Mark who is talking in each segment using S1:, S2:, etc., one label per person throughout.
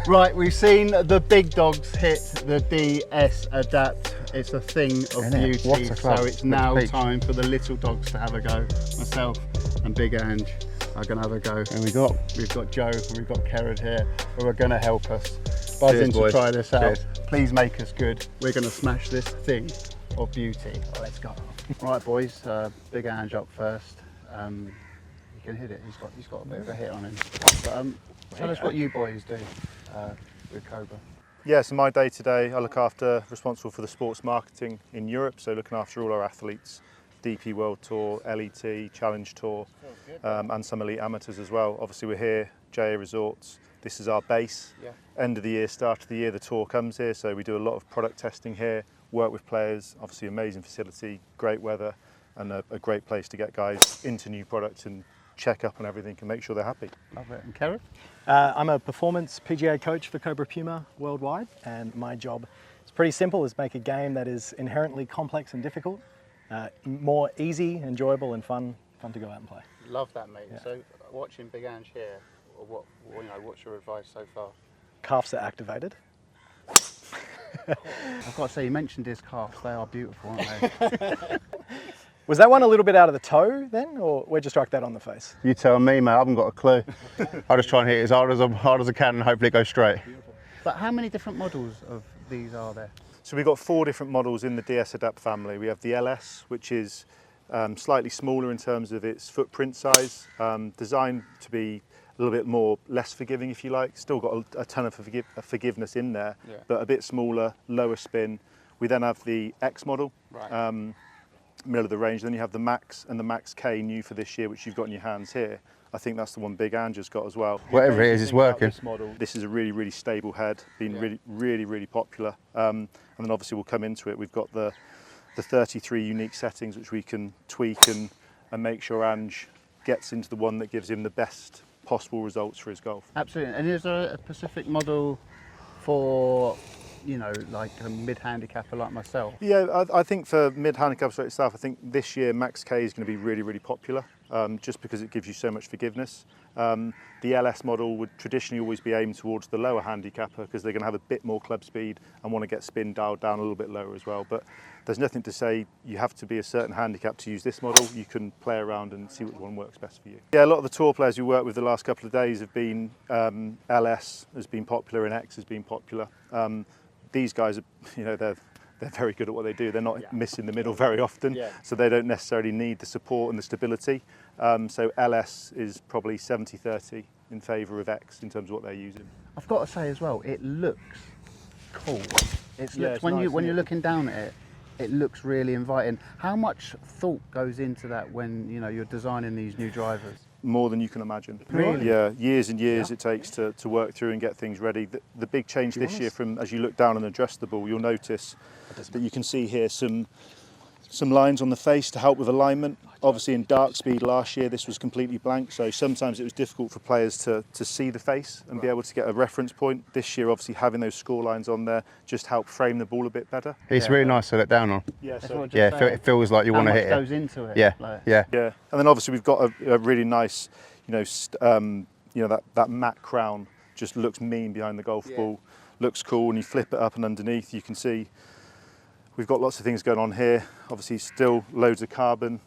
S1: Right, we've seen the big dogs hit the DS Adapt. It's a thing of beauty,
S2: What a club.
S1: so it's now time for the little dogs to have a go. Myself and Big Ange are going to have a go.
S2: And we've
S1: got Joe and we've got Kerrod here who are going to help us. Buzzing to try this out.
S2: Cheers.
S1: Please make us good. We're going to smash this thing of beauty. Let's go. Right, boys, Big Ange up first. He can hit it. He's got a bit of a hit on him. But, tell us what you boys do with Cobra.
S3: Yeah, so my day today, I look after, responsible for the sports marketing in Europe, so looking after all our athletes, DP World Tour, LET, Challenge Tour, and some elite amateurs as well. Obviously we're here, JA Resorts, this is our base. Yeah. End of the year, start of the year, the tour comes here, so we do a lot of product testing here, work with players, obviously amazing facility, great weather, and a great place to get guys into new products and check up on everything and make sure they're happy.
S1: Love it. And Kerrod?
S4: I'm a performance PGA coach for Cobra Puma worldwide, and my job is pretty simple, is make a game that is inherently complex and difficult, more easy, enjoyable and fun to go out and play.
S1: Love that, mate.
S4: Yeah.
S1: So watching Big Ange here, what's your advice so far?
S4: Calves are activated.
S1: I've got to say, you mentioned his calves. They are beautiful, aren't they?
S4: Was that one a little bit out of the toe then, or where'd you strike that on the face?
S2: You tell me, mate. I haven't got a clue. I'll just try and hit it as hard as I can and hopefully it goes straight.
S1: But how many different models of these are there?
S3: So we've got 4 different models in the DS Adapt family. We have the LS, which is slightly smaller in terms of its footprint size, designed to be a little bit more less forgiving, if you like. Still got a ton of forgiveness in there, but a bit smaller, lower spin. We then have the X model, middle of the range. Then you have the Max and the Max K new for this year, which you've got in your hands here. I think that's the one Big Ange has got as well.
S2: Whatever it is, it's working.
S3: This is a really stable head, been really popular. And then obviously we'll come into it. We've got the 33 unique settings which we can tweak and make sure Ange gets into the one that gives him the best possible results for his golf.
S1: Absolutely. And is there a specific model for, you know, like a mid-handicapper like myself?
S3: Yeah, I think for mid-handicappers like yourself, I think this year Max K is going to be really popular, just because it gives you so much forgiveness. The LS model would traditionally always be aimed towards the lower handicapper because they're going to have a bit more club speed and want to get spin dialed down a little bit lower as well. But there's nothing to say you have to be a certain handicap to use this model. You can play around and see which one works best for you. Yeah, a lot of the tour players we worked with the last couple of days have been LS has been popular and X has been popular. These guys, they're very good at what they do. They're not missing the middle very often, so they don't necessarily need the support and the stability. So LS is probably 70-30 in favour of X in terms of what they're using.
S1: I've got to say as well, it looks cool. It's when
S3: nice,
S1: you're looking down at it, it looks really inviting. How much thought goes into that when you're designing these new drivers?
S3: More than you can imagine.
S1: Really?
S3: Yeah, years and years it takes to work through and get things ready. The big change this year, from as you look down and adjust the ball, you'll notice that you can see here some lines on the face to help with alignment. Obviously in dark speed last year this was completely blank, so sometimes it was difficult for players to see the face and be able to get a reference point. This year obviously having those score lines on there just helped frame the ball a bit better.
S2: It's really nice to let down on.
S3: Yeah,
S2: it feels like you want to hit it.
S1: How much goes into it?
S2: Yeah, yeah.
S3: And then obviously we've got a really nice, that matte crown just looks mean behind the golf ball, looks cool, and you flip it up and underneath you can see we've got lots of things going on here. Obviously still loads of carbon,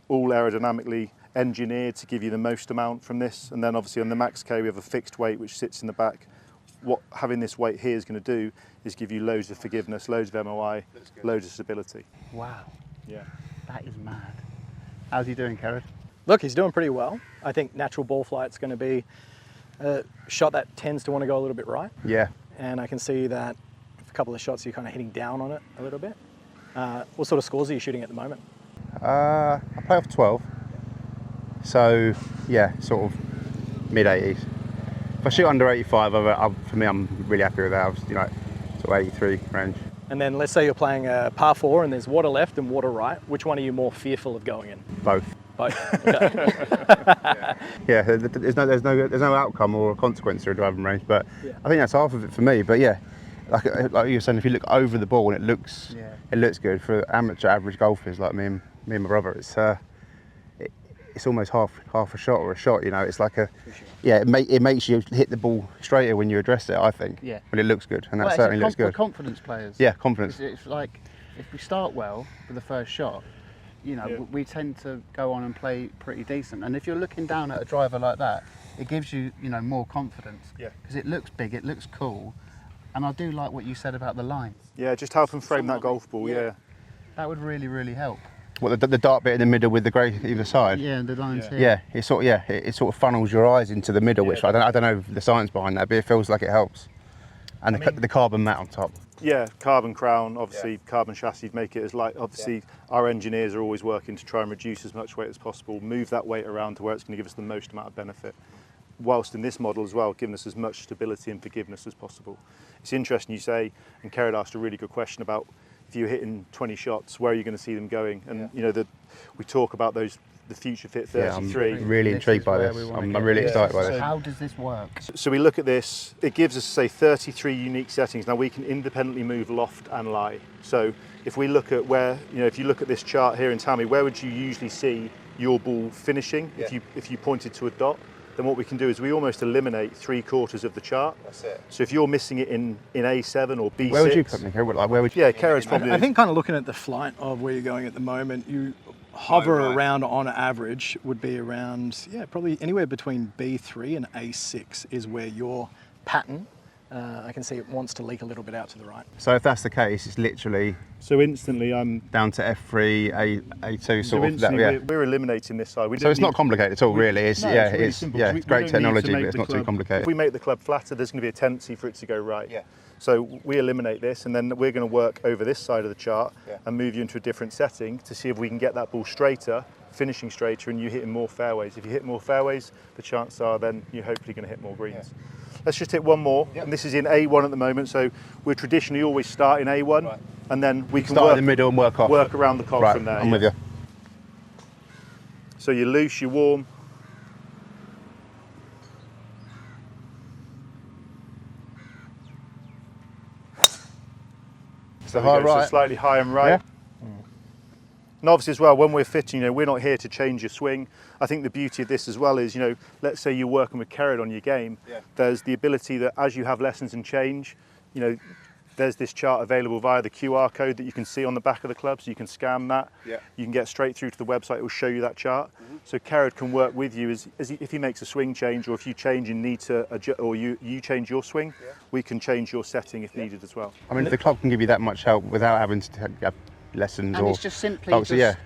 S3: all aerodynamically engineered to give you the most amount from this. And then obviously on the Max K we have a fixed weight which sits in the back. What having this weight here is going to do is give you loads of forgiveness, loads of MOI, loads of stability.
S1: Wow.
S3: Yeah.
S1: That is mad. How's he doing, Kerrod?
S4: Look, he's doing pretty well. I think natural ball flight's going to be a shot that tends to want to go a little bit right.
S2: Yeah.
S4: And I can see that a couple of shots you're kind of hitting down on it a little bit. What sort of scores are you shooting at the moment?
S2: I play off 12, so yeah, sort of mid-80s. If I shoot under 85, for me, I'm really happy with that. Sort of 83 range.
S4: And then let's say you're playing a par 4 and there's water left and water right. Which one are you more fearful of going in?
S2: Both.
S4: Both. Okay.
S2: Yeah, there's no outcome or consequence to a driving range, but I think that's half of it for me. But yeah, like you were saying, if you look over the ball and it looks good for amateur average golfers like me and my brother. It's it's almost half a shot or a shot. You know, it's like yeah, it makes you hit the ball straighter when you address it. I think.
S1: Yeah.
S2: But it looks good, and that
S1: Well,
S2: certainly looks
S1: we're
S2: good.
S1: confidence players.
S2: Yeah, confidence.
S1: It's like if we start well with the first shot, you know, we tend to go on and play pretty decent. And if you're looking down at a driver like that, it gives you, you know, more confidence.
S3: Yeah.
S1: Because it looks big, it looks cool, and I do like what you said about the line.
S3: Yeah, just help them frame that golf ball. Yeah.
S1: That would really, really help.
S2: What the dark bit in the middle with the grey either side?
S1: Yeah, the lines here.
S2: Yeah, it sort of funnels your eyes into the middle, which I don't know the science behind that, but it feels like it helps. And the carbon mat on top.
S3: Yeah, carbon crown, obviously carbon chassis, make it as light. Obviously, our engineers are always working to try and reduce as much weight as possible, move that weight around to where it's going to give us the most amount of benefit. Whilst in this model as well, giving us as much stability and forgiveness as possible. It's interesting you say, and Kerrod asked a really good question about if you're hitting 20 shots, where are you going to see them going? And you know, we talk about the future fit 33.
S2: Yeah, I'm really intrigued by this. I'm really excited by this.
S1: How does this work?
S3: So we look at this, it gives us, say, 33 unique settings. Now we can independently move loft and lie. So if we look at where, you know, if you look at this chart here and tell me, where would you usually see your ball finishing if you pointed to a dot? Then what we can do is we almost eliminate 3/4 of the chart.
S2: That's it.
S3: So if you're missing it in A7 or B6.
S2: Where would you put me? Like, where would you?
S3: Yeah, Kerrod's probably.
S4: I think kind of looking at the flight of where you're going at the moment, you hover around on average would be around, probably anywhere between B3 and A6 is where your pattern, I can see it wants to leak a little bit out to the right.
S2: So if that's the case, it's literally
S3: So instantly I'm.
S2: down to F3, A2
S3: So
S2: sort of.
S3: instantly we're eliminating this side.
S2: So it's not complicated at all, really. It's
S3: really simple.
S2: it's great technology, but it's not too complicated.
S3: If we make the club flatter, there's going to be a tendency for it to go right.
S2: Yeah.
S3: So we eliminate this, and then we're going to work over this side of the chart and move you into a different setting to see if we can get that ball straighter, finishing straighter, and you hitting more fairways. If you hit more fairways, the chances are then you're hopefully going to hit more greens. Let's just hit one more, and this is in A1 at the moment. So we traditionally always start in A1, and then we can
S2: Start
S3: work
S2: in the middle and work off.
S3: Work around the cog
S2: Right,
S3: from there.
S2: I'm with you.
S3: So you're loose, you're warm.
S2: So high
S3: So
S2: right.
S3: slightly high and right.
S2: Yeah.
S3: And obviously as well, when we're fitting, you know, we're not here to change your swing. I think the beauty of this as well is, you know, let's say you're working with Kerrod on your game. There's the ability that as you have lessons and change, you know, there's this chart available via the QR code that you can see on the back of the club, so you can scan that. You can get straight through to the website, it will show you that chart. So Kerrod can work with you if he makes a swing change, or if you change and need to adjust, or you change your swing, we can change your setting if needed as well.
S2: I mean, the club can give you that much help without having to have lessons
S1: And
S2: or.
S1: it's just simply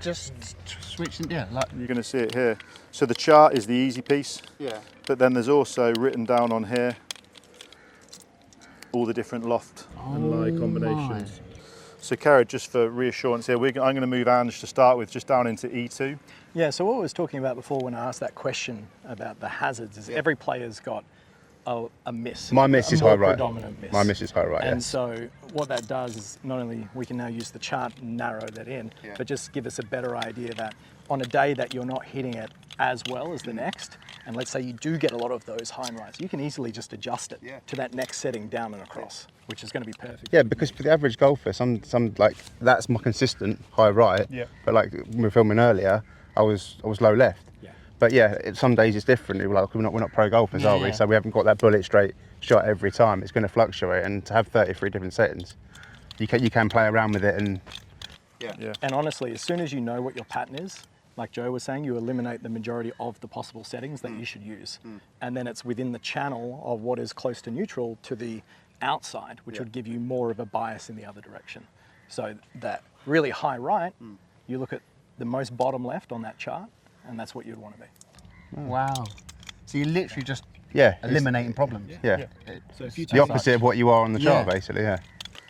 S1: just switching, like.
S3: You're going to see it here. So the chart is the easy piece, but then there's also written down on here all the different loft and lie combinations. So Kerrod, just for reassurance here, I'm going to move Ange to start with, just down into E2.
S4: Yeah, so what I was talking about before when I asked that question about the hazards is every player's got a miss.
S2: My miss
S4: a
S2: is
S4: more
S2: high right.
S4: predominant miss.
S2: My miss is high right.
S4: And so what that does is not only we can now use the chart and narrow that in, but just give us a better idea that on a day that you're not hitting it as well as the next, and let's say you do get a lot of those high and rights, you can easily just adjust it to that next setting down and across, which is going to be perfect.
S2: Yeah, because for the average golfer, some like that's my consistent high right. But like when we were filming earlier, I was low left. But some days it's different. We're not pro golfers, are we? So we haven't got that bullet straight shot every time. It's going to fluctuate, and to have 33 different settings, you can play around with it and.
S4: And honestly, as soon as you know what your pattern is, like Joe was saying, you eliminate the majority of the possible settings that you should use. And then it's within the channel of what is close to neutral to the outside, which would give you more of a bias in the other direction. So that really high right, you look at the most bottom left on that chart, and that's what you'd want to be.
S1: Wow. So you're literally just
S2: Yeah.
S1: eliminating problems.
S2: Yeah.
S4: So if you
S2: The opposite of what you are on the chart, basically. Yeah.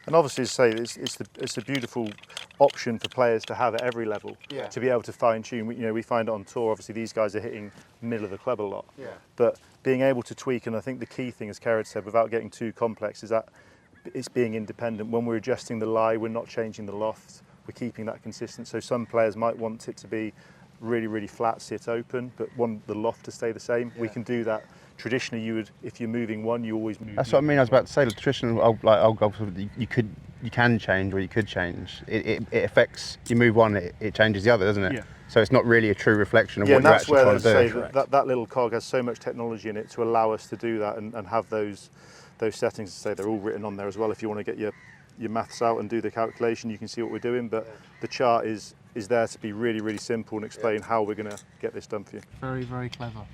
S3: And obviously, as I say, it's a beautiful option for players to have at every level, to be able to fine tune. We find it on tour. Obviously, these guys are hitting middle of the club a lot, but being able to tweak, and I think the key thing, as Kerrod said, without getting too complex, is that it's being independent. When we're adjusting the lie, we're not changing the loft. We're keeping that consistent. So some players might want it to be really, really flat, sit open, but want the loft to stay the same. We can do that. Traditionally, if you're moving one, you always move.
S2: That's what I mean. I was about to say, the traditional old golf, you can change or you could change. It affects. You move one, it changes the other, doesn't it? So it's not really a true reflection of
S3: Yeah,
S2: what
S3: and
S2: you're
S3: that's
S2: actually
S3: where,
S2: trying
S3: as I
S2: to
S3: say,
S2: do.
S3: that little cog has so much technology in it to allow us to do that and have those settings. To say they're all written on there as well. If you want to get your maths out and do the calculation, you can see what we're doing. But the chart is there to be really, really simple and explain how we're going to get this done for you.
S1: Very, very clever.